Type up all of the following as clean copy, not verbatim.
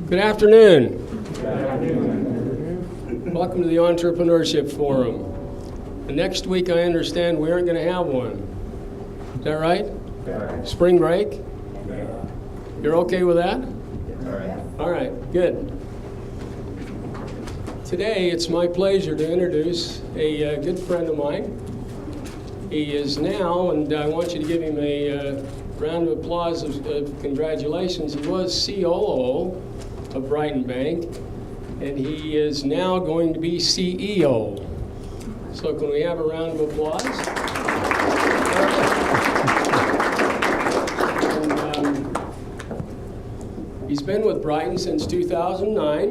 Good afternoon. Good afternoon. Welcome to the Entrepreneurship Forum. Next week, I understand we aren't going to have one. Is that right? Spring break? You're okay with that? All right, good. Today, it's my pleasure to introduce a good friend of mine. He is now, and I want you to give him a round of applause of congratulations. He was COO of Brighton Bank, and he is now going to be CEO. So can we have a round of applause? And, he's been with Brighton since 2009,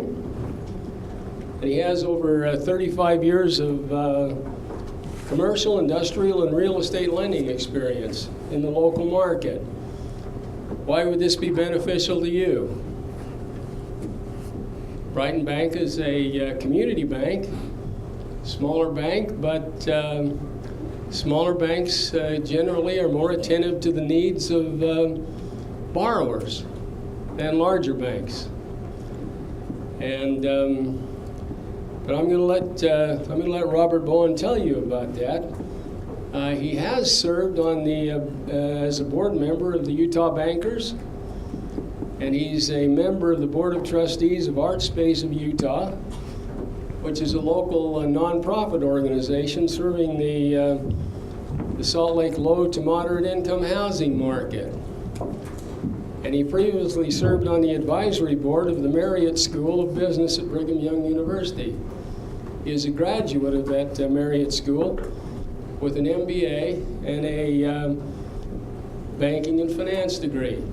and he has over 35 years of commercial, industrial, and real estate lending experience in the local market. Why would this be beneficial to you? Brighton Bank is a community bank, smaller bank, but smaller banks generally are more attentive to the needs of borrowers than larger banks. And but I'm going to let Robert Bowen tell you about that. He has served on the as a board member of the Utah Bankers, and he's a member of the Board of Trustees of ArtSpace of Utah, which is a local nonprofit organization serving the Salt Lake low to moderate income housing market. And he previously served on the advisory board of the Marriott School of Business at Brigham Young University. He is a graduate of that Marriott School with an MBA and a banking and finance degree.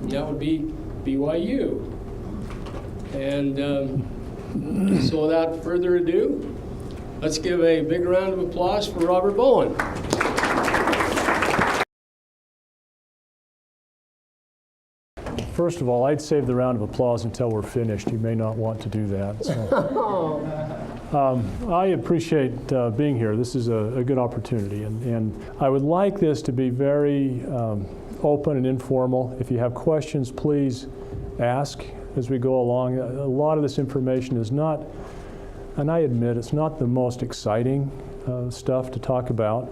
That would be BYU. And so without further ado, let's give a big round of applause for Robert Bowen. First of all, I'd save the round of applause until we're finished. You may not want to do that. So. I appreciate being here. This is a good opportunity, and I would like this to be very open and informal. If you have questions, please ask as we go along. A lot of this information is not, and I admit, it's not the most exciting stuff to talk about,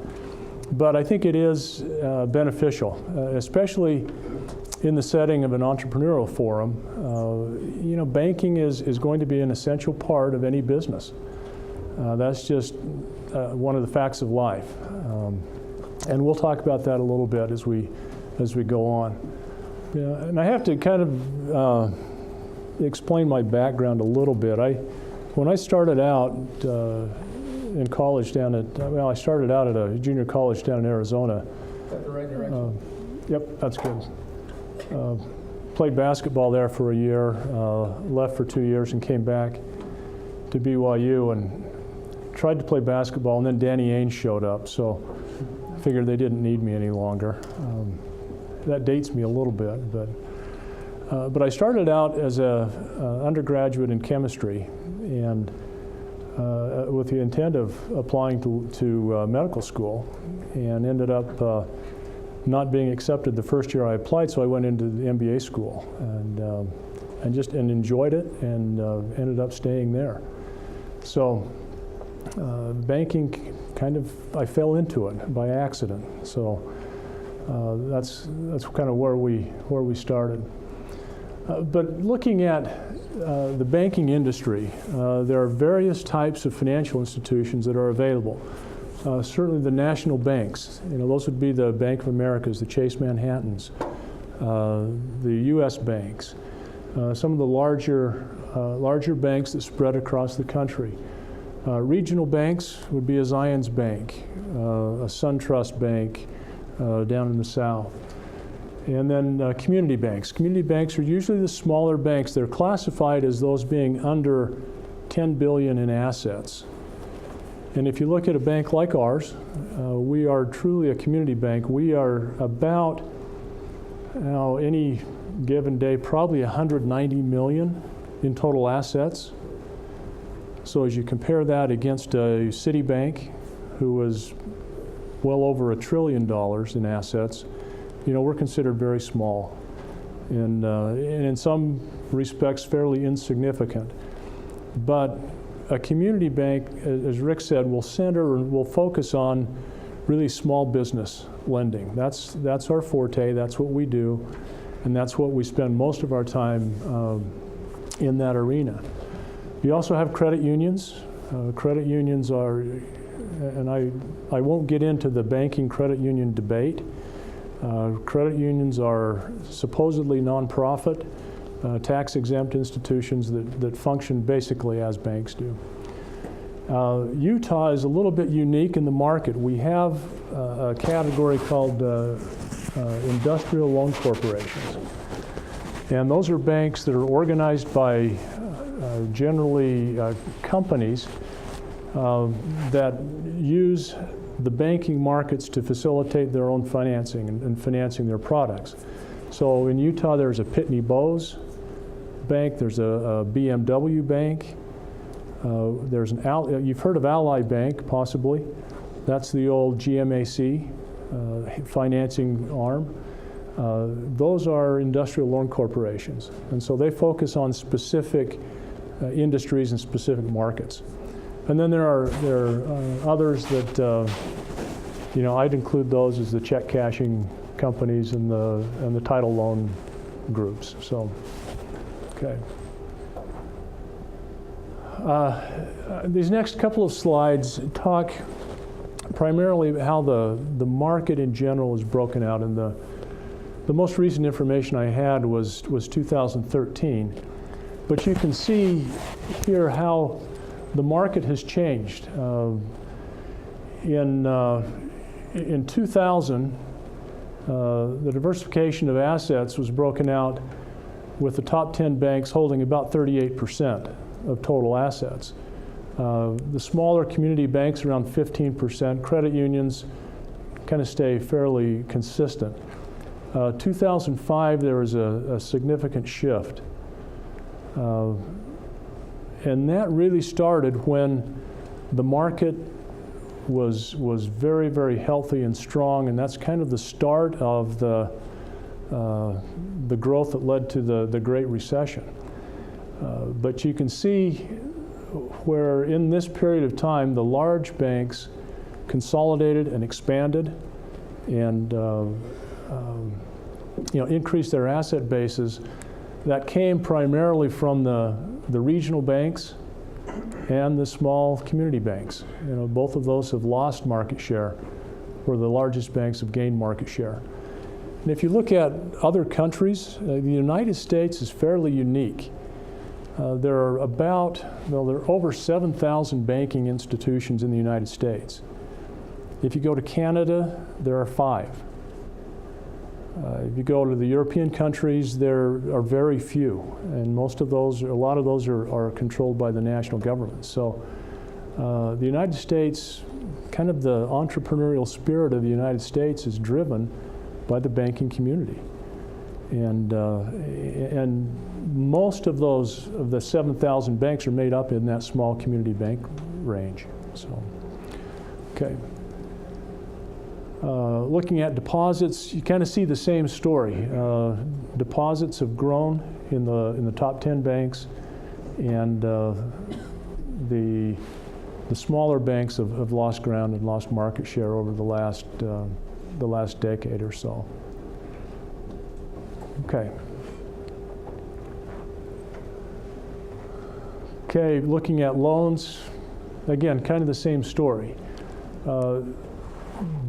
but I think it is beneficial, especially in the setting of an entrepreneurial forum. You know, banking is going to be an essential part of any business. That's just one of the facts of life. And we'll talk about that a little bit as we go on. Yeah, and I have to kind of explain my background a little bit. When I started out in college down at, I started out at a junior college down in Arizona. Is that the right direction? Yep, that's good. Played basketball there for a year, left for 2 years and came back to BYU and tried to play basketball, and then Danny Ainge showed up, so I figured they didn't need me any longer. That dates me a little bit, but I started out as an undergraduate in chemistry, and with the intent of applying to medical school, and ended up not being accepted the first year I applied, so I went into the MBA school and enjoyed it, and ended up staying there. So banking I fell into it by accident. So that's kind of where we started. But looking at the banking industry, there are various types of financial institutions that are available. Certainly the national banks, those would be the Bank of Americas, the Chase Manhattans, the U.S. banks, some of the larger banks that spread across the country. Regional banks would be a Zions Bank, a SunTrust Bank down in the south. And then community banks. Community banks are usually the smaller banks. They're classified as those being under $10 billion in assets. And if you look at a bank like ours, we are truly a community bank. We are about, any given day, probably 190 million in total assets. So as you compare that against a Citibank, who was well over $1 trillion in assets, we're considered very small. and in some respects fairly insignificant. But a community bank, as Rick said, will center and will focus on really small business lending. That's our forte, that's what we do, and that's what we spend most of our time in that arena. We also have credit unions. Credit unions are, and I won't get into the banking credit union debate. Credit unions are supposedly nonprofit, tax-exempt institutions that function basically as banks do. Utah is a little bit unique in the market. We have a category called industrial loan corporations. And those are banks that are organized by generally companies that use the banking markets to facilitate their own financing and financing their products. So in Utah, there's a Pitney Bowes Bank, there's a BMW Bank, there's you've heard of Ally Bank, possibly. That's the old GMAC financing arm. Those are industrial loan corporations, and so they focus on specific industries and specific markets. And then there are others that I'd include those as the check cashing companies and the title loan groups. So, okay. These next couple of slides talk primarily about how the market in general is broken out, and the most recent information I had was 2013. But you can see here how the market has changed. In 2000, the diversification of assets was broken out with the top 10 banks holding about 38% of total assets. The smaller community banks around 15%, credit unions kind of stay fairly consistent. 2005, there was a significant shift. And that really started when the market was very, very healthy and strong, and that's kind of the start of the growth that led to the Great Recession. But you can see where in this period of time the large banks consolidated and expanded and increased their asset bases. That came primarily from the regional banks and the small community banks. Both of those have lost market share, where the largest banks have gained market share. And if you look at other countries, the United States is fairly unique. There are over 7,000 banking institutions in the United States. If you go to Canada, there are 5. If you go to the European countries, there are very few, and a lot of those are controlled by the national government. So the United States, kind of the entrepreneurial spirit of the United States is driven by the banking community. And most of the 7,000 banks are made up in that small community bank range. So, okay. Looking at deposits, you kind of see the same story. Deposits have grown in the top 10 banks, and the smaller banks have lost ground and lost market share over the last decade or so. Okay. Okay, looking at loans, again, kind of the same story.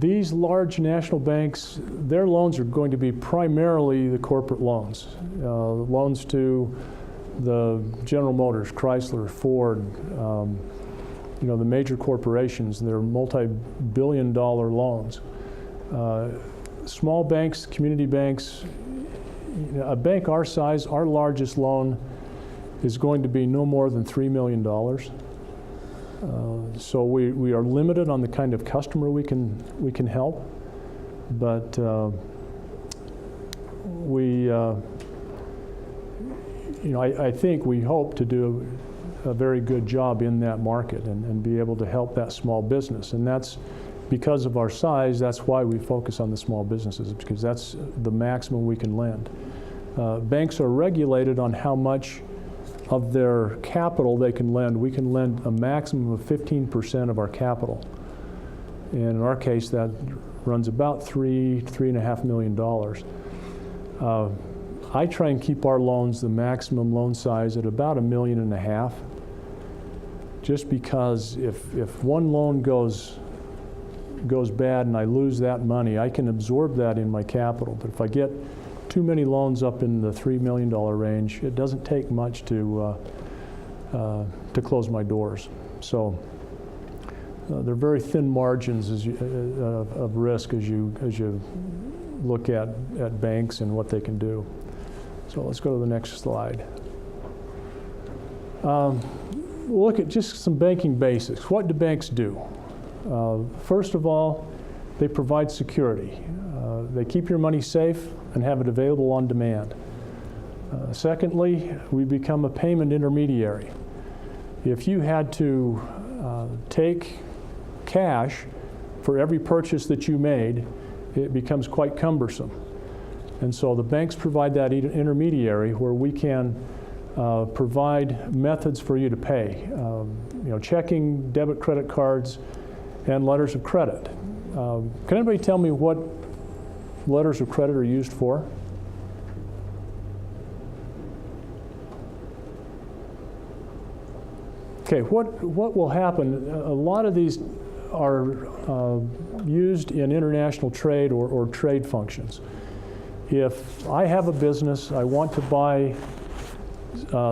These large national banks, their loans are going to be primarily the corporate loans. Loans to the General Motors, Chrysler, Ford, the major corporations. They're multi-billion-dollar loans. Small banks, community banks, a bank our size, our largest loan is going to be no more than $3 million. So we are limited on the kind of customer we can help, but I think we hope to do a very good job in that market and be able to help that small business. And that's because of our size. That's why we focus on the small businesses, because that's the maximum we can lend. Banks are regulated on how much of their capital they can lend. We can lend a maximum of 15% of our capital. And in our case, that runs about $3.5 million. I try and keep our loans, the maximum loan size, at about $1.5 million, just because if one loan goes bad and I lose that money, I can absorb that in my capital. But if I get too many loans up in the $3 million range, it doesn't take much to close my doors. So they're very thin margins of risk as you look at banks and what they can do. So let's go to the next slide. We'll look at just some banking basics. What do banks do? First of all, they provide security. They keep your money safe and have it available on demand. Secondly, we become a payment intermediary. If you had to take cash for every purchase that you made, it becomes quite cumbersome. And so the banks provide that intermediary where we can provide methods for you to pay. Checking, debit, credit cards, and letters of credit. Can anybody tell me what letters of credit are used for? Okay, what will happen, a lot of these are used in international trade or trade functions. If I have a business, I want to buy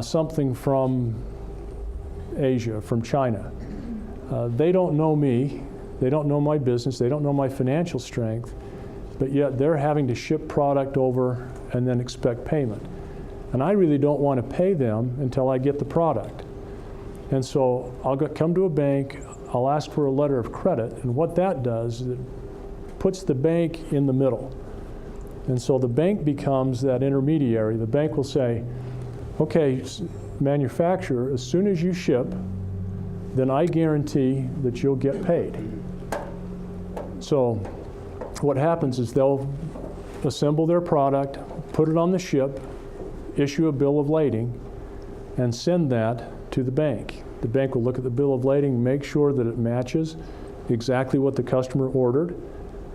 something from Asia, from China. They don't know me, they don't know my business, they don't know my financial strength, but yet they're having to ship product over and then expect payment. And I really don't want to pay them until I get the product. And so I'll come to a bank, I'll ask for a letter of credit, and what that does is it puts the bank in the middle. And so the bank becomes that intermediary. The bank will say, okay, manufacturer, as soon as you ship, then I guarantee that you'll get paid. So what happens is they'll assemble their product, put it on the ship, issue a bill of lading, and send that to the bank. The bank will look at the bill of lading, make sure that it matches exactly what the customer ordered,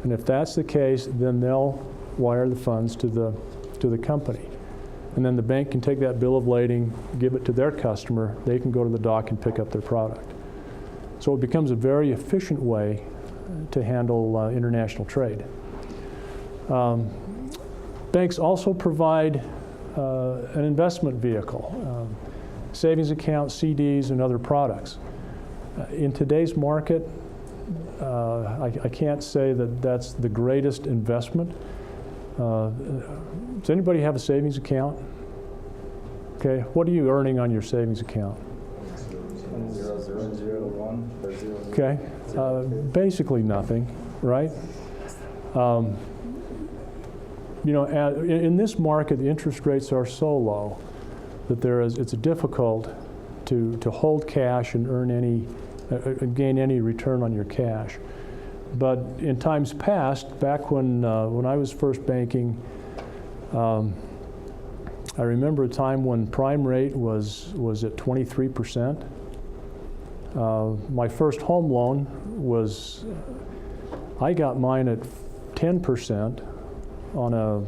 and if that's the case, then they'll wire the funds to the company. And then the bank can take that bill of lading, give it to their customer, they can go to the dock and pick up their product. So it becomes a very efficient way to handle international trade. Banks also provide an investment vehicle, savings accounts, CDs, and other products. In today's market, I can't say that that's the greatest investment. Does anybody have a savings account? Okay, what are you earning on your savings account? 0.0001. Okay, basically nothing, right? In this market, the interest rates are so low that it's difficult to hold cash and earn gain any return on your cash. But in times past, back when I was first banking, I remember a time when prime rate was at 23%. My first home loan I got mine at 10% on a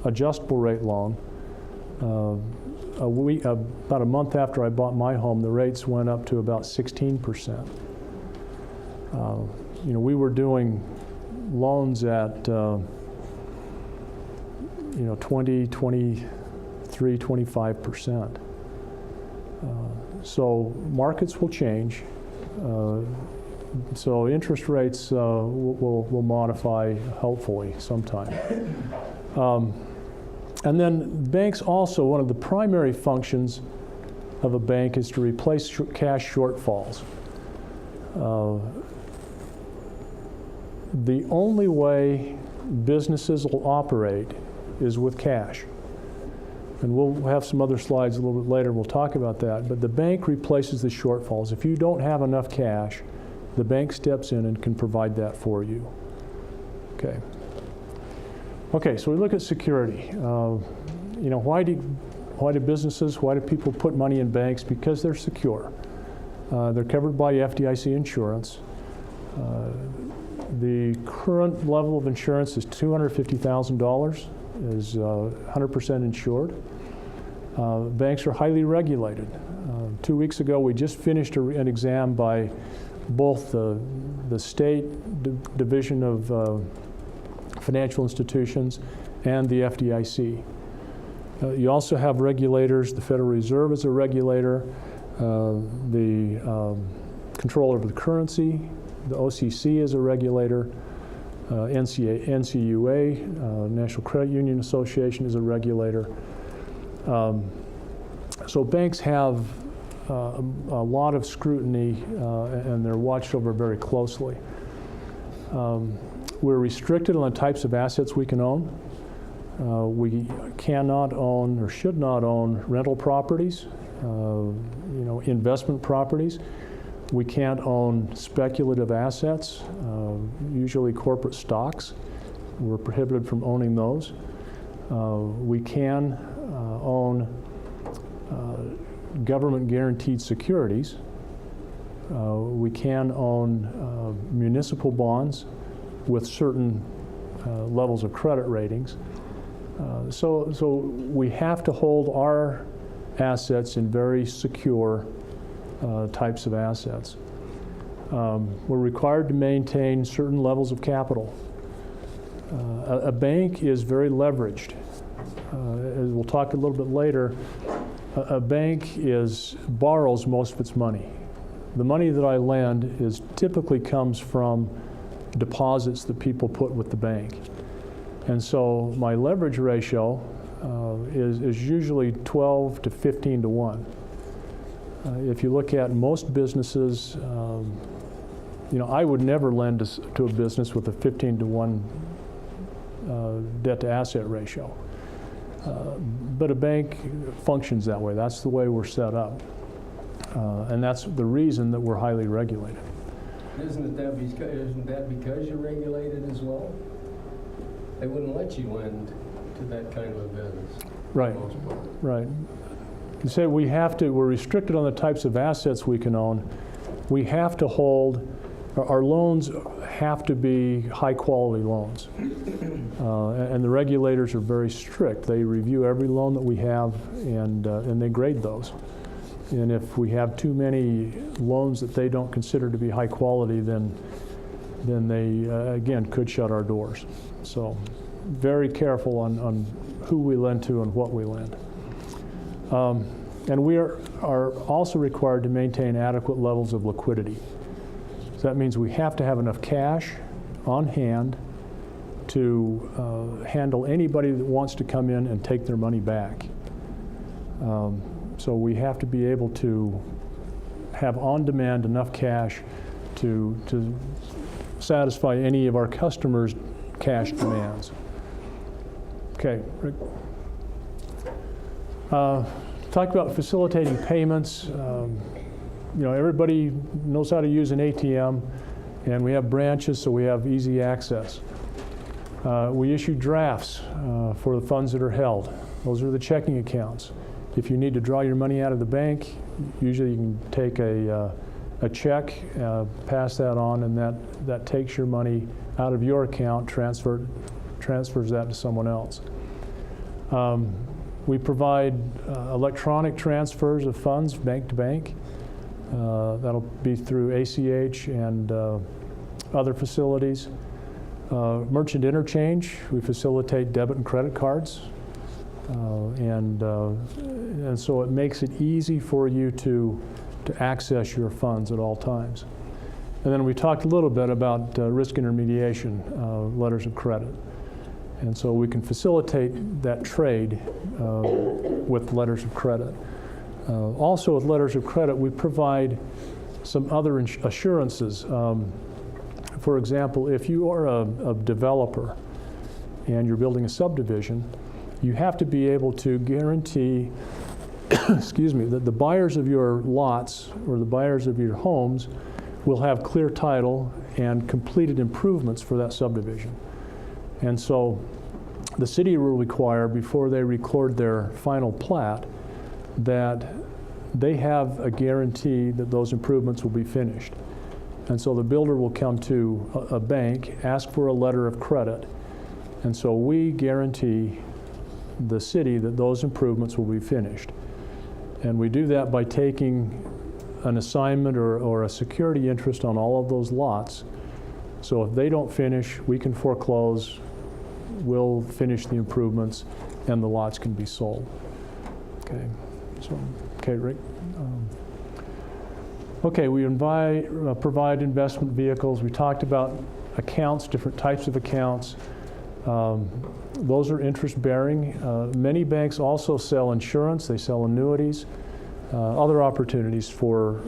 adjustable rate loan. About a month after I bought my home, the rates went up to about 16%. We were doing loans at 20, 23, 25%. So markets will change. So interest rates will modify, hopefully, sometime. And then banks also, one of the primary functions of a bank is to replace cash shortfalls. The only way businesses will operate is with cash. And we'll have some other slides a little bit later, we'll talk about that. But the bank replaces the shortfalls. If you don't have enough cash, the bank steps in and can provide that for you. Okay. Okay, so we look at security. why do businesses, why do people put money in banks? Because they're secure. They're covered by FDIC insurance. The current level of insurance is $250,000, is 100% insured. Banks are highly regulated. 2 weeks ago, we just finished an exam by both the state division of financial institutions and the FDIC. You also have regulators. The Federal Reserve is a regulator. The Controller of the Currency, the OCC is a regulator. NCUA, National Credit Union Association, is a regulator. So banks have a lot of scrutiny, and they're watched over very closely. We're restricted on the types of assets we can own. We cannot own or should not own rental properties, investment properties. We can't own speculative assets, usually corporate stocks. We're prohibited from owning those. We can own government-guaranteed securities. We can own municipal bonds with certain levels of credit ratings. So we have to hold our assets in very secure types of assets. We're required to maintain certain levels of capital. A bank is very leveraged. As we'll talk a little bit later, a bank borrows most of its money. The money that I lend typically comes from deposits that people put with the bank. And so my leverage ratio is usually 12 to 15 to 1. If you look at most businesses, I would never lend to a business with a 15 to 1 debt to asset ratio. But a bank functions that way. That's the way we're set up. And that's the reason that we're highly regulated. Isn't that because you're regulated as well? They wouldn't let you lend to that kind of a business. Right, for the most part. right. You say we're restricted on the types of assets we can own. We have to hold, our loans have to be high quality loans. And the regulators are very strict. They review every loan that we have and they grade those. And if we have too many loans that they don't consider to be high quality, then they, again, could shut our doors. So very careful on who we lend to and what we lend. And we are also required to maintain adequate levels of liquidity. So that means we have to have enough cash on hand to handle anybody that wants to come in and take their money back. So we have to be able to have on demand enough cash to satisfy any of our customers' cash demands. Okay, Rick. Talk about facilitating payments. Everybody knows how to use an ATM, and we have branches, so we have easy access. We issue drafts for the funds that are held. Those are the checking accounts. If you need to draw your money out of the bank, usually you can take a check, pass that on, and that takes your money out of your account, transfers that to someone else. We provide electronic transfers of funds bank to bank. That'll be through ACH and other facilities. Merchant interchange, we facilitate debit and credit cards. And so it makes it easy for you to access your funds at all times. And then we talked a little bit about risk intermediation, letters of credit. And so we can facilitate that trade with letters of credit. Also with letters of credit, we provide some other assurances. For example, if you are a developer and you're building a subdivision, you have to be able to guarantee that the buyers of your lots or the buyers of your homes will have clear title and completed improvements for that subdivision. And so the city will require, before they record their final plat, that they have a guarantee that those improvements will be finished. And so the builder will come to a bank, ask for a letter of credit, and so we guarantee the city that those improvements will be finished. And we do that by taking an assignment or a security interest on all of those lots. So if they don't finish, we can foreclose, we'll finish the improvements, and the lots can be sold. Okay, so, okay, Rick. Okay, we provide investment vehicles. We talked about accounts, different types of accounts. Those are interest-bearing. Many banks also sell insurance. They sell annuities, other opportunities for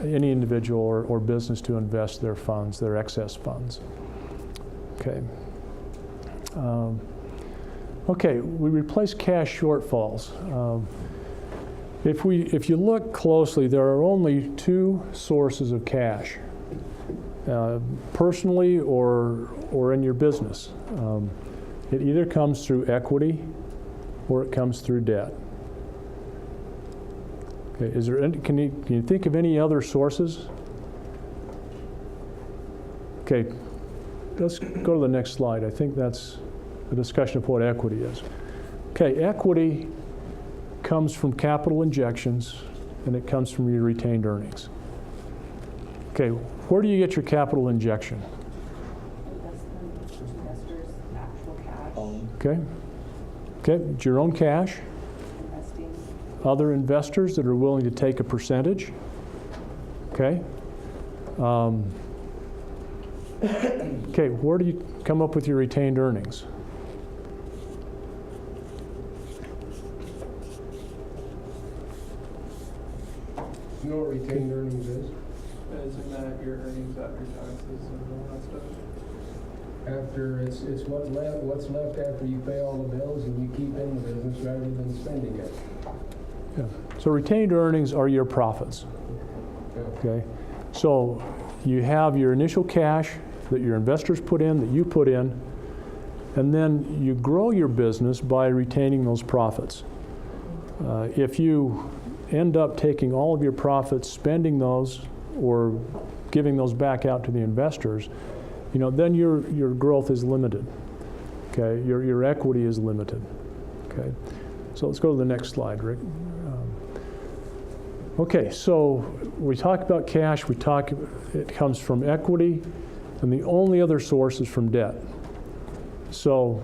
any individual or business to invest their funds, their excess funds. Okay. Okay, we replace cash shortfalls. If you look closely, there are only two sources of cash, personally or in your business. It either comes through equity or it comes through debt. Okay, is there any, can you think of any other sources? Okay, let's go to the next slide. I think that's a discussion of what equity is. Okay, equity comes from capital injections, and it comes from your retained earnings. Okay, where do you get your capital injection? Investors, actual cash. Okay. Okay, it's your own cash. Investing. Other investors that are willing to take a percentage. Okay. Okay, where do you come up with your retained earnings? You know what retained earnings is? Isn't that your earnings after taxes and all that stuff? After it's what's left after you pay all the bills and you keep in the business rather than spending it. Yeah. So retained earnings are your profits. Okay. So you have your initial cash that your investors put in, that you put in, and then you grow your business by retaining those profits. If you end up taking all of your profits, spending those, or giving those back out to the investors, you know, then your growth is limited. Okay, your equity is limited. Okay, so let's go to the next slide, Rick. Okay, so we talk about cash. It comes from equity, and the only other source is from debt. So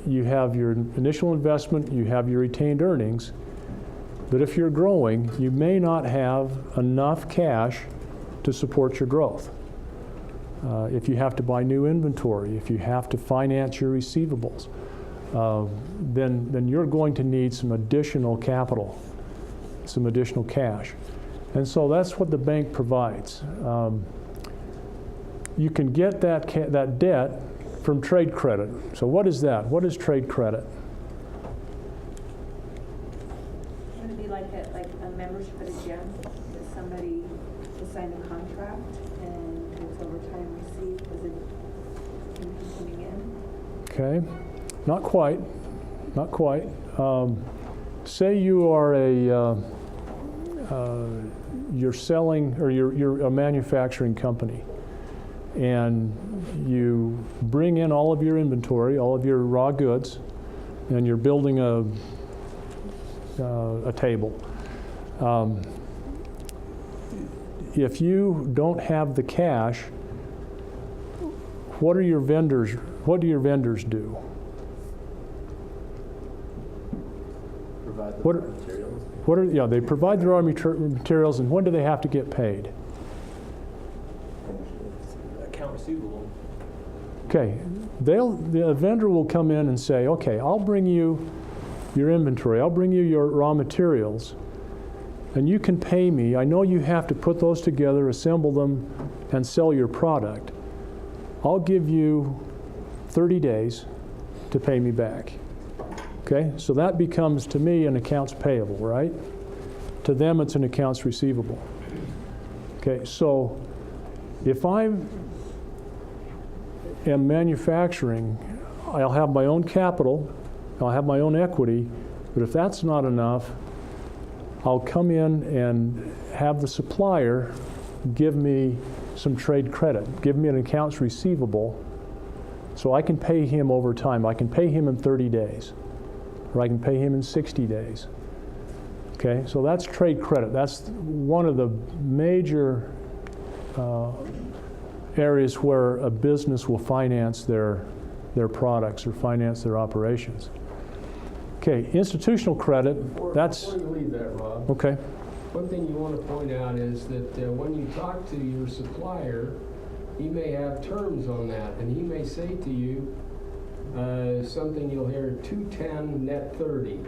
you have your initial investment, you have your retained earnings. But if you're growing, you may not have enough cash to support your growth. If you have to buy new inventory, if you have to finance your receivables, then you're going to need some additional capital, some additional cash. And so that's what the bank provides. You can get that debt from trade credit. So what is that? What is trade credit? Like a membership at a gym, that somebody will sign a contract and it's overtime received as it coming in? Okay, not quite, not quite. Say you are you're selling, or you're a manufacturing company, and you bring in all of your inventory, all of your raw goods, and you're building a table. If you don't have the cash, what do your vendors do? Provide the raw materials. They provide the raw materials, and when do they have to get paid? Account receivable. Okay, the vendor will come in and say, okay, I'll bring you your inventory, I'll bring you your raw materials, and you can pay me. I know you have to put those together, assemble them, and sell your product. I'll give you 30 days to pay me back. Okay, so that becomes, to me, an accounts payable, right? To them, it's an accounts receivable. Okay, so if I am manufacturing, I'll have my own capital, I'll have my own equity, but if that's not enough, I'll come in and have the supplier give me some trade credit, give me an accounts receivable, so I can pay him over time. I can pay him in 30 days, or I can pay him in 60 days. Okay, so that's trade credit. That's one of the major areas where a business will finance their products or finance their operations. Okay, institutional credit, Before you leave that, Rob, okay. one thing you want to point out is that when you talk to your supplier, he may have terms on that, and he may say to you something you'll hear, 210 net 30.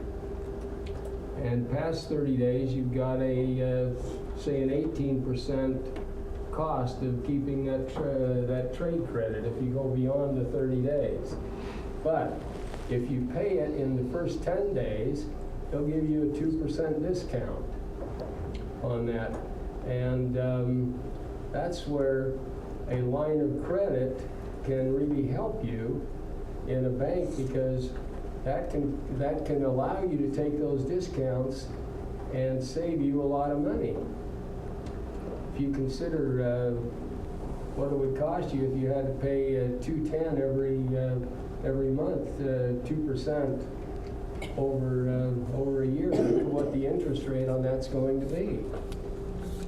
And past 30 days, you've got say an 18% cost of keeping that trade credit if you go beyond the 30 days. But if you pay it in the first 10 days, they'll give you a 2% discount on that. And that's where a line of credit can really help you in a bank, because that can allow you to take those discounts and save you a lot of money. If you consider what it would cost you if you had to pay $210 every month, 2% over a year, what the interest rate on that's going to be.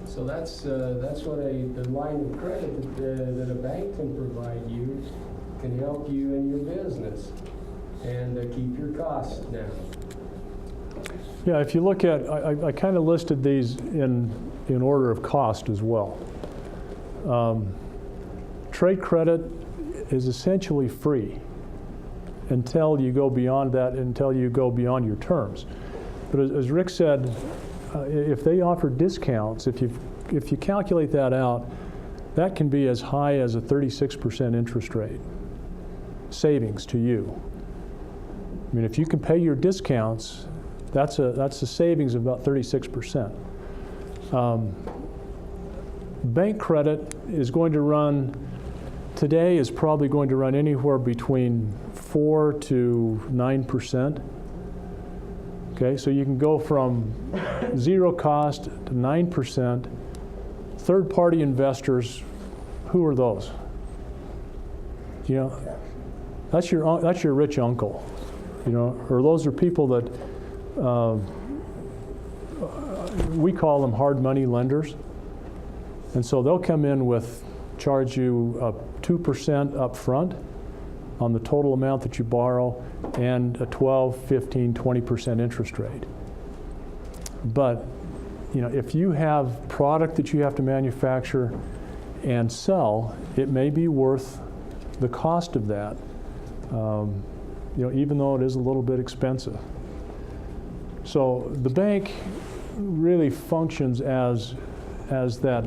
So that's what the line of credit that a bank can provide you can help you in your business and keep your costs down. Yeah, if you look at, I kind of listed these in order of cost as well. Trade credit is essentially free until you go beyond that, until you go beyond your terms. But as Rick said, if they offer discounts, if you calculate that out, that can be as high as a 36% interest rate savings to you. I mean, if you can pay your discounts, that's a savings of about 36%. Bank credit is going to run, today is probably going to run anywhere between 4 to 9%. Okay, so you can go from zero cost to 9%. Third-party investors, who are those? You know, that's your rich uncle. You know, or those are people that we call them hard money lenders, and so they'll come in with charge you 2% up front on the total amount that you borrow, and a 12, 15, 20% interest rate. But you know, if you have product that you have to manufacture and sell, it may be worth the cost of that. You know, even though it is a little bit expensive. So the bank really functions as that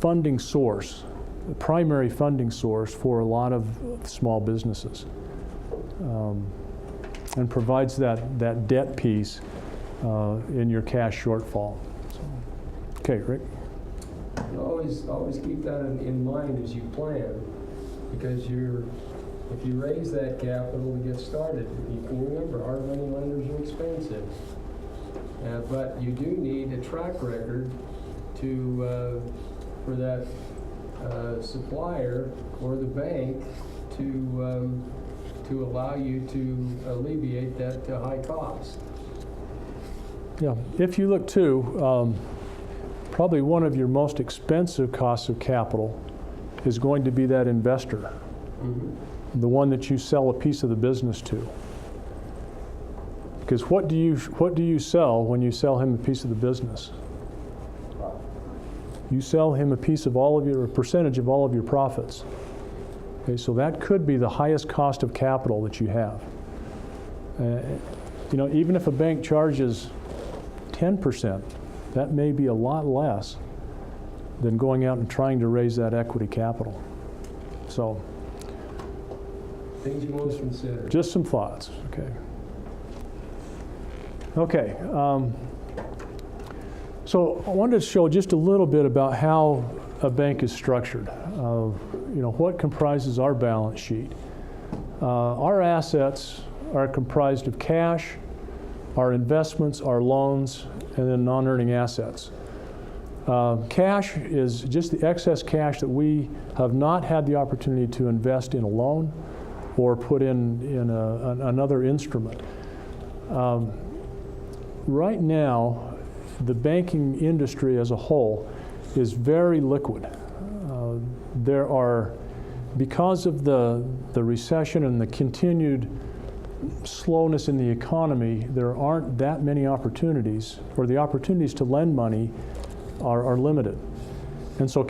funding source, the primary funding source for a lot of small businesses, and provides that debt piece in your cash shortfall. So, okay, Rick. Always keep that in mind as you plan, because if you raise that capital to get started, you can remember hard money lenders are expensive, but you do need a track record for that supplier or the bank to allow you to alleviate that high cost. Yeah, if you look too, probably one of your most expensive costs of capital is going to be that investor. Mm-hmm. The one that you sell a piece of the business to. Because what do you sell when you sell him a piece of the business? You sell him a percentage of all of your profits. Okay, so that could be the highest cost of capital that you have. You know, even if a bank charges 10%, that may be a lot less than going out and trying to raise that equity capital. So, things you want to consider. Just some thoughts, okay. Okay, so I wanted to show just a little bit about how a bank is structured. You know, what comprises our balance sheet. Our assets are comprised of cash, our investments, our loans, and then non-earning assets. Cash is just the excess cash that we have not had the opportunity to invest in a loan or put in another instrument. Right now, the banking industry as a whole is very liquid. There are, because of the recession and the continued slowness in the economy, there aren't that many opportunities, or the opportunities to lend money are limited. And so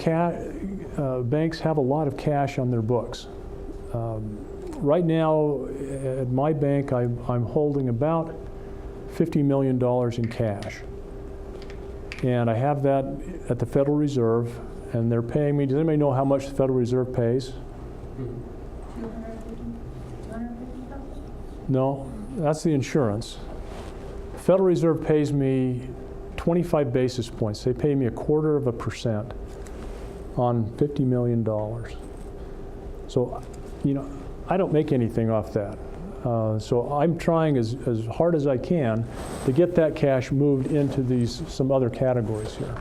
banks have a lot of cash on their books. Right now, at my bank, I'm holding about $50 million in cash. And I have that at the Federal Reserve, and they're paying me. Does anybody know how much the Federal Reserve pays? No, that's the insurance. The Federal Reserve pays me 25 basis points. They pay me 1/4% on $50 million. So, I don't make anything off that. So I'm trying as hard as I can to get that cash moved into some other categories here.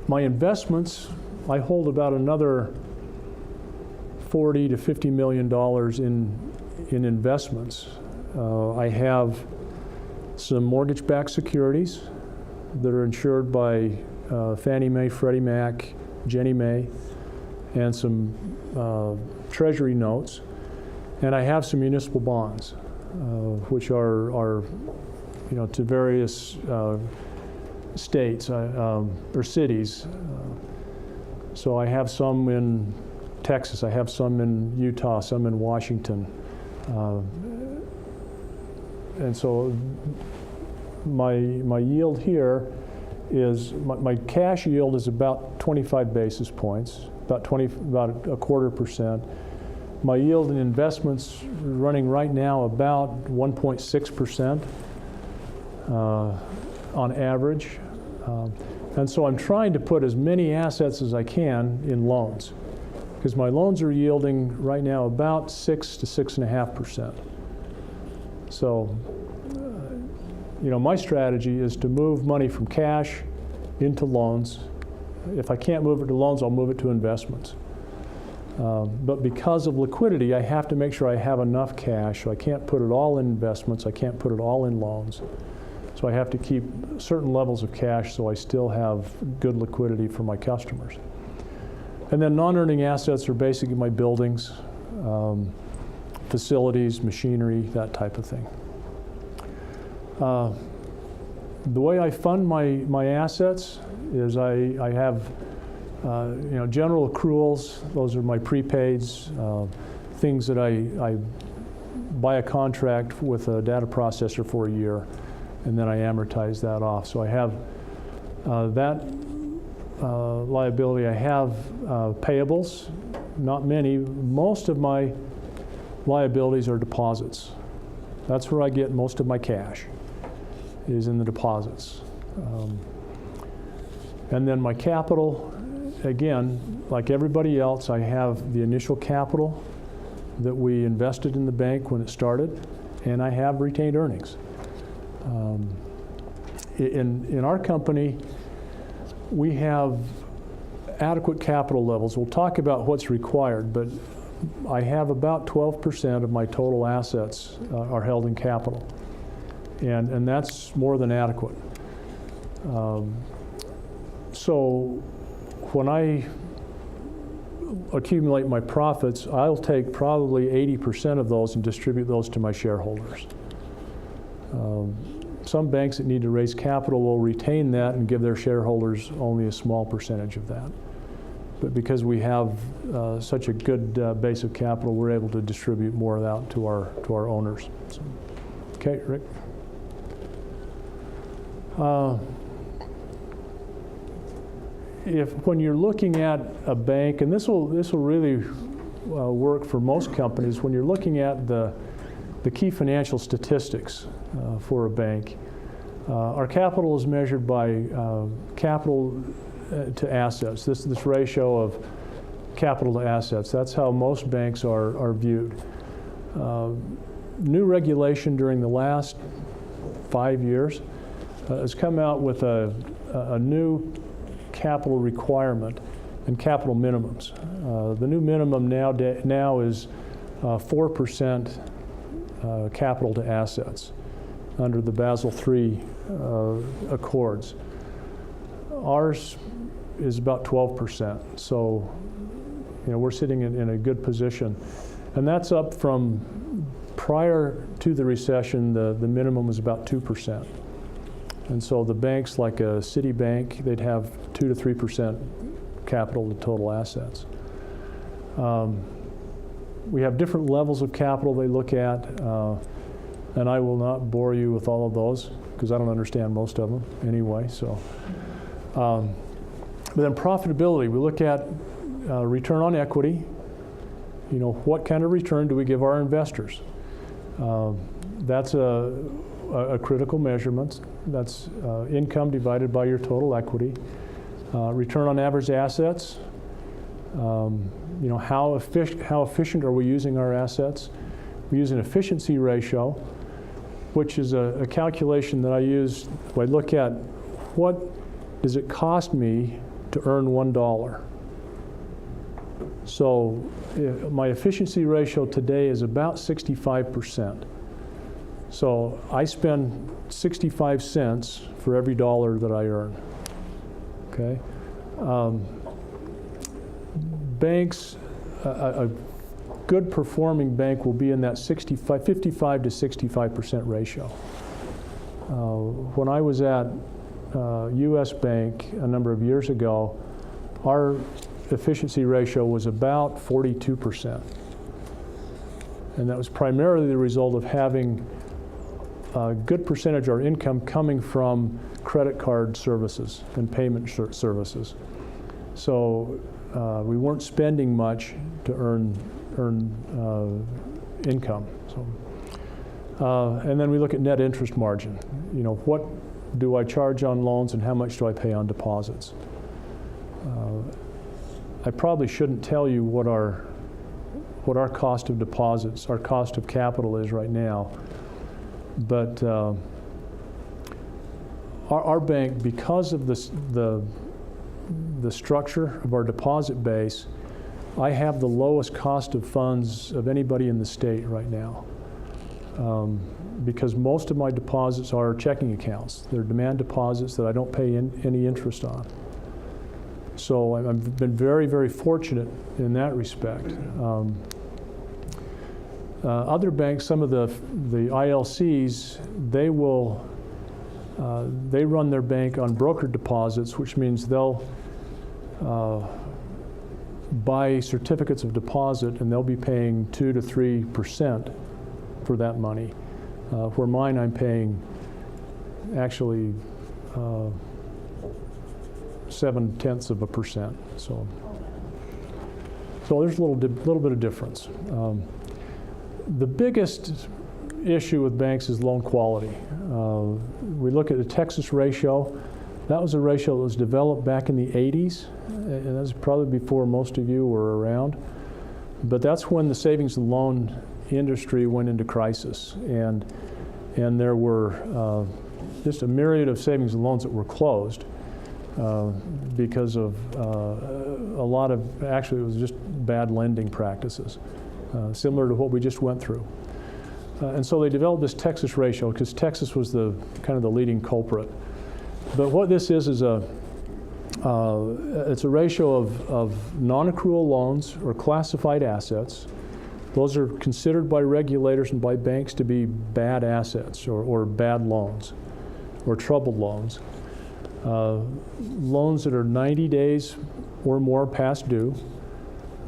My investments, I hold about another $40 to $50 million in investments. I have some mortgage-backed securities that are insured by Fannie Mae, Freddie Mac, Ginnie Mae, and some treasury notes. And I have some municipal bonds, which are to various states or cities. So I have some in Texas, I have some in Utah, some in Washington. And so my yield here is, my cash yield is about 25 basis points, about 1/4%. My yield in investments running right now about 1.6% on average. And so I'm trying to put as many assets as I can in loans, because my loans are yielding right now about 6 to 6.5%. So, my strategy is to move money from cash into loans. If I can't move it to loans, I'll move it to investments. But because of liquidity, I have to make sure I have enough cash. So I can't put it all in investments. I can't put it all in loans. So I have to keep certain levels of cash so I still have good liquidity for my customers. And then non-earning assets are basically my buildings, facilities, machinery, that type of thing. The way I fund my assets is I have general accruals. Those are my prepaids, things that I buy a contract with a data processor for a year, and then I amortize that off. So I have that liability. I have payables, not many. Most of my liabilities are deposits. That's where I get most of my cash, is in the deposits. And then my capital, again, like everybody else, I have the initial capital that we invested in the bank when it started, and I have retained earnings. In our company, we have adequate capital levels. We'll talk about what's required, but I have about 12% of my total assets are held in capital, and that's more than adequate. So when I accumulate my profits, I'll take probably 80% of those and distribute those to my shareholders. Some banks that need to raise capital will retain that and give their shareholders only a small percentage of that. But because we have such a good base of capital, we're able to distribute more of that to our owners. So, okay, Rick. When you're looking at a bank, and this will really work for most companies, when you're looking at the key financial statistics for a bank, our capital is measured by capital to assets. This ratio of capital to assets. That's how most banks are viewed. New regulation during the last 5 years has come out with a new capital requirement and capital minimums. The new minimum now is 4% capital to assets under the Basel III Accords. Ours is about 12%, so we're sitting in a good position. And that's up from prior to the recession, the minimum was about 2%. And so the banks like a Citibank, they'd have 2 to 3% capital to total assets. We have different levels of capital they look at, and I will not bore you with all of those because I don't understand most of them anyway. So, but then profitability, we look at return on equity. What kind of return do we give our investors? That's a critical measurement. That's income divided by your total equity. Return on average assets. How efficient are we using our assets? We use an efficiency ratio, which is a calculation that I use. I look at what does it cost me to earn $1. So my efficiency ratio today is about 65%. So I spend 65 cents for every dollar that I earn. Okay. Banks, a good performing bank will be in that 55 to 65% ratio. When I was at U.S. Bank a number of years ago, our efficiency ratio was about 42%. And that was primarily the result of having a good percentage of our income coming from credit card services and payment services. So we weren't spending much to earn income. So, and then we look at net interest margin. What do I charge on loans and how much do I pay on deposits? I probably shouldn't tell you what our cost of deposits, our cost of capital is right now, but our bank, because of the structure of our deposit base, I have the lowest cost of funds of anybody in the state right now, because most of my deposits are checking accounts. They're demand deposits that I don't pay any interest on. So I've been very, very fortunate in that respect. Other banks, some of the ILCs, they run their bank on brokered deposits, which means they'll buy certificates of deposit and they'll be paying 2 to 3% for that money. Where mine, I'm paying actually 0.7%. So there's a little bit of difference. The biggest issue with banks is loan quality. We look at the Texas ratio. That was a ratio that was developed back in the 80s, and that's probably before most of you were around. But that's when the savings and loan industry went into crisis, and there were just a myriad of savings and loans that were closed because of a lot of, actually it was just bad lending practices, similar to what we just went through. And so they developed this Texas ratio because Texas was kind of the leading culprit. But what this is it's a ratio of non-accrual loans or classified assets. Those are considered by regulators and by banks to be bad assets or bad loans or troubled loans. Loans that are 90 days or more past due.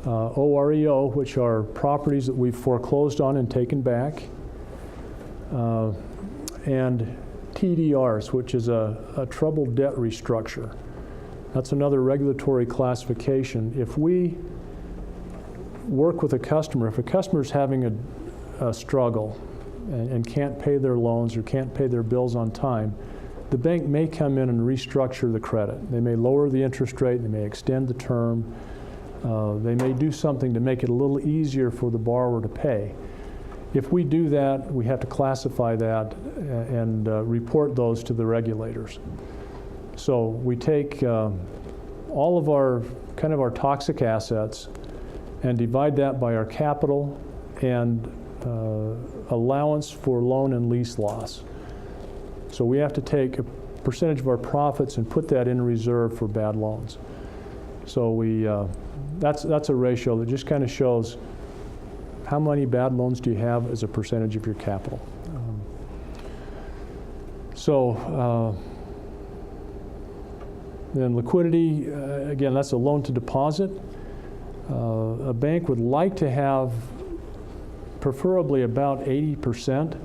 OREO, which are properties that we've foreclosed on and taken back. And TDRs, which is a troubled debt restructure. That's another regulatory classification. If we work with a customer, if a customer is having a struggle and can't pay their loans or can't pay their bills on time, the bank may come in and restructure the credit. They may lower the interest rate, they may extend the term, They may do something to make it a little easier for the borrower to pay. If we do that, we have to classify that and report those to the regulators. So we take all of our our toxic assets and divide that by our capital and allowance for loan and lease loss. So we have to take a percentage of our profits and put that in reserve for bad loans. So that's a ratio that just kind of shows how many bad loans do you have as a percentage of your capital. Then liquidity, again, that's a loan to deposit. A bank would like to have preferably about 80%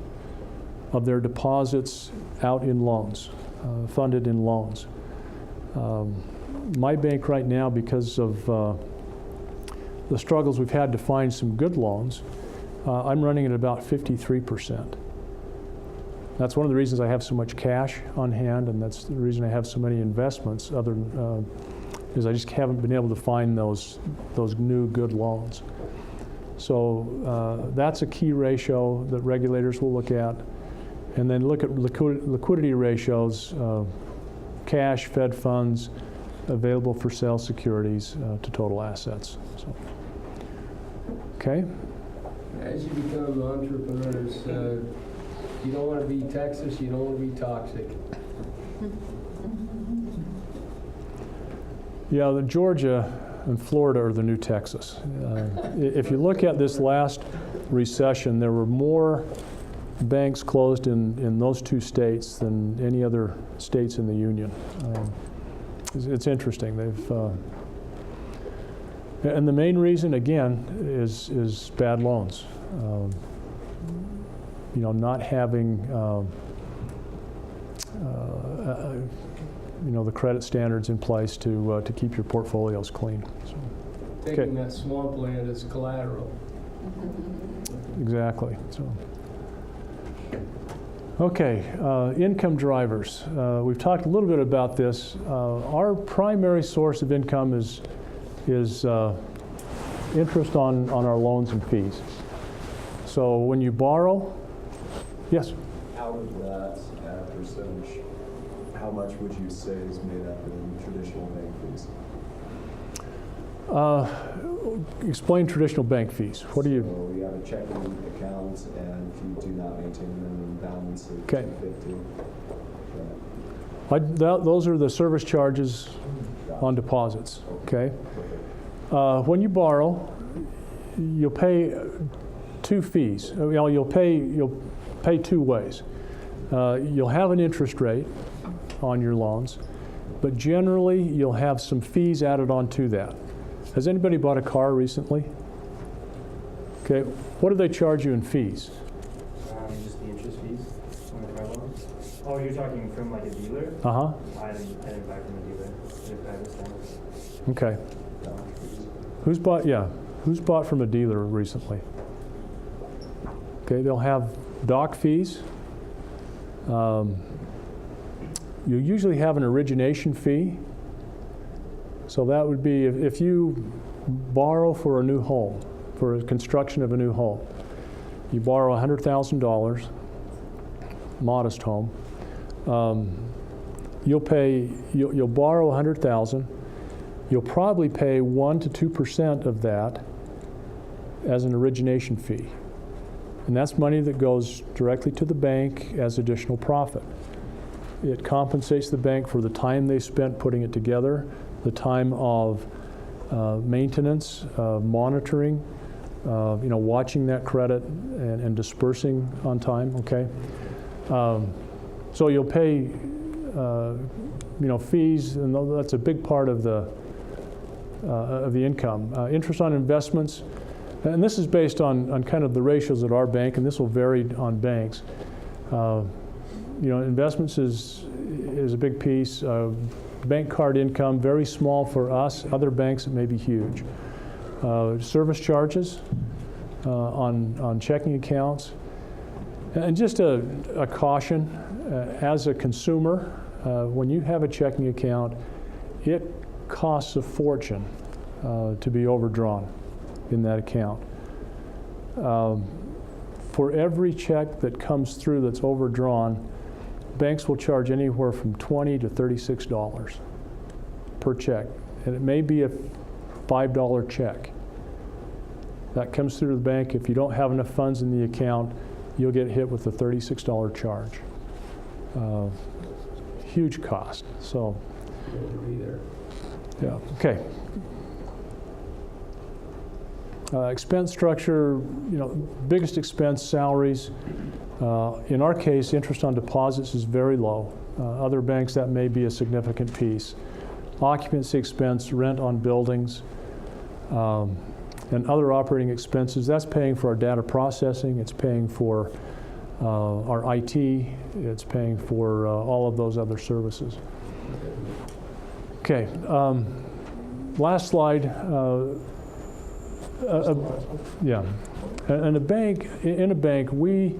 of their deposits out in loans, funded in loans. My bank right now, because of the struggles we've had to find some good loans, I'm running at about 53%. That's one of the reasons I have so much cash on hand, and that's the reason I have so many investments, is I just haven't been able to find those new good loans. So that's a key ratio that regulators will look at. And then look at liquidity ratios, cash, Fed funds, available for sale securities to total assets. So, okay. As you become entrepreneurs, you don't want to be Texas, you don't want to be toxic. Yeah, the Georgia and Florida are the new Texas. If you look at this last recession, there were more banks closed in those two states than any other states in the union. It's interesting. And the main reason, again, is bad loans. Not having the credit standards in place to keep your portfolios clean. So, Taking that swamp land as collateral. Exactly. So. Okay, income drivers. We've talked a little bit about this. Our primary source of income is interest on our loans and fees. So when you borrow, yes? Out of that percentage, how much would you say is made up in traditional bank fees? Explain traditional bank fees. What do you? So we have a checking account, and if you do not maintain a minimum balance of $250, those are the service charges on deposits. Okay. When you borrow, you'll pay two fees. You'll pay two ways. You'll have an interest rate on your loans, but generally you'll have some fees added onto that. Has anybody bought a car recently? Okay, what do they charge you in fees? Just the interest fees on the car loan. Oh, you're talking from like a dealer? Uh-huh. I didn't buy from a dealer. Okay. Who's bought from a dealer recently? Okay, they'll have doc fees. You usually have an origination fee. So that would be if you borrow for a new home, for a construction of a new home. You borrow $100,000, modest home. You'll borrow $100,000. You'll probably pay 1 to 2% of that as an origination fee. And that's money that goes directly to the bank as additional profit. It compensates the bank for the time they spent putting it together, the time of maintenance, monitoring, watching that credit and dispersing on time, okay? So you'll pay, fees, and that's a big part of the income. Interest on investments, and this is based on kind of the ratios at our bank, and this will vary on banks. Investments is a big piece. Bank card income, very small for us. Other banks, it may be huge. Service charges on checking accounts. And just a caution, as a consumer, when you have a checking account, it costs a fortune to be overdrawn in that account. For every check that comes through that's overdrawn, banks will charge anywhere from $20 to $36 per check. And it may be a $5 check. That comes through the bank. If you don't have enough funds in the account, you'll get hit with a $36 charge. Huge cost. So, yeah, okay. Expense structure, biggest expense, salaries. In our case, interest on deposits is very low. Other banks, that may be a significant piece. Occupancy expense, rent on buildings, and other operating expenses, that's paying for our data processing, it's paying for our IT, it's paying for all of those other services. Okay, last slide. Yeah, and in a bank, we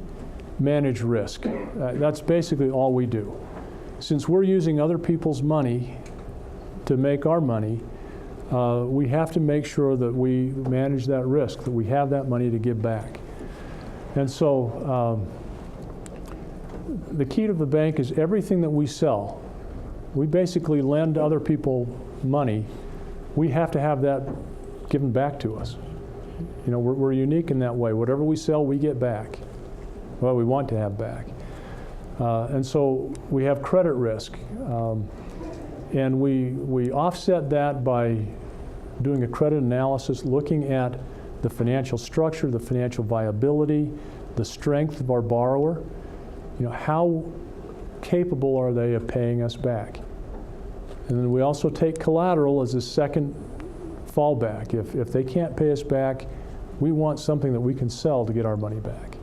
manage risk. That's basically all we do. Since we're using other people's money to make our money, we have to make sure that we manage that risk, that we have that money to give back. And so the key to the bank is everything that we sell, we basically lend other people money. We have to have that given back to us. We're unique in that way. Whatever we sell, we get back. Well, we want to have back. And so we have credit risk. And we offset that by doing a credit analysis, looking at the financial structure, the financial viability, the strength of our borrower. How capable are they of paying us back? And then we also take collateral as a second fallback. If they can't pay us back, we want something that we can sell to get our money back,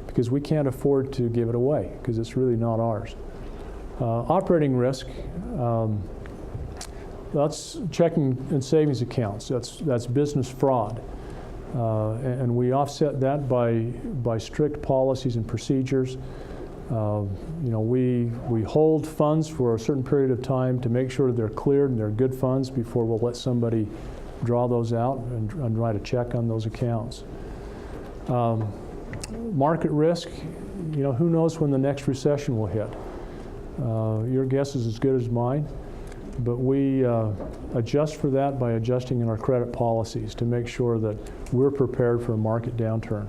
because we can't afford to give it away because it's really not ours. Operating risk, that's checking and savings accounts. That's business fraud, and we offset that by strict policies and procedures. We hold funds for a certain period of time to make sure they're cleared and they're good funds before we'll let somebody draw those out and write a check on those accounts. Market risk, who knows when the next recession will hit. Your guess is as good as mine, but we adjust for that by adjusting in our credit policies to make sure that we're prepared for a market downturn.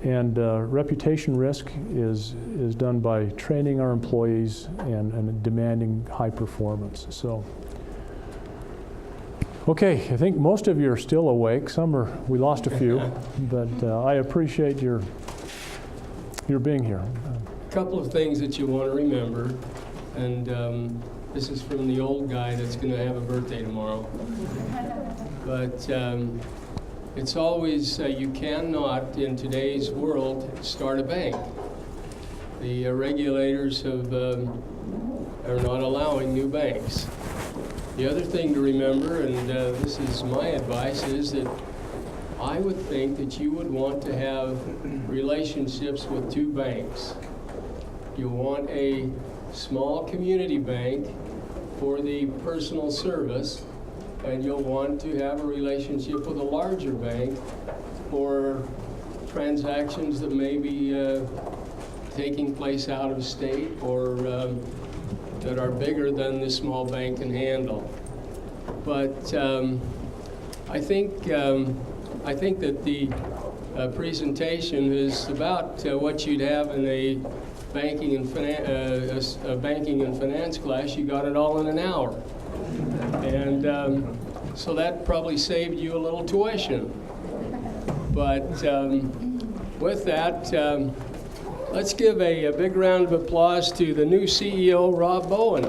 And reputation risk is done by training our employees and demanding high performance. So, okay, I think most of you are still awake. We lost a few, but I appreciate your being here. A couple of things that you want to remember, and this is from the old guy that's going to have a birthday tomorrow. But it's always, you cannot, in today's world, start a bank. The regulators are not allowing new banks. The other thing to remember, and this is my advice, is that I would think that you would want to have relationships with two banks. You want a small community bank for the personal service, and you'll want to have a relationship with a larger bank for transactions that may be taking place out of state or that are bigger than the small bank can handle. But I think that the presentation is about what you'd have in a banking and finance class. You got it all in an hour. And so that probably saved you a little tuition. But with that, let's give a big round of applause to the new CEO, Rob Bowen.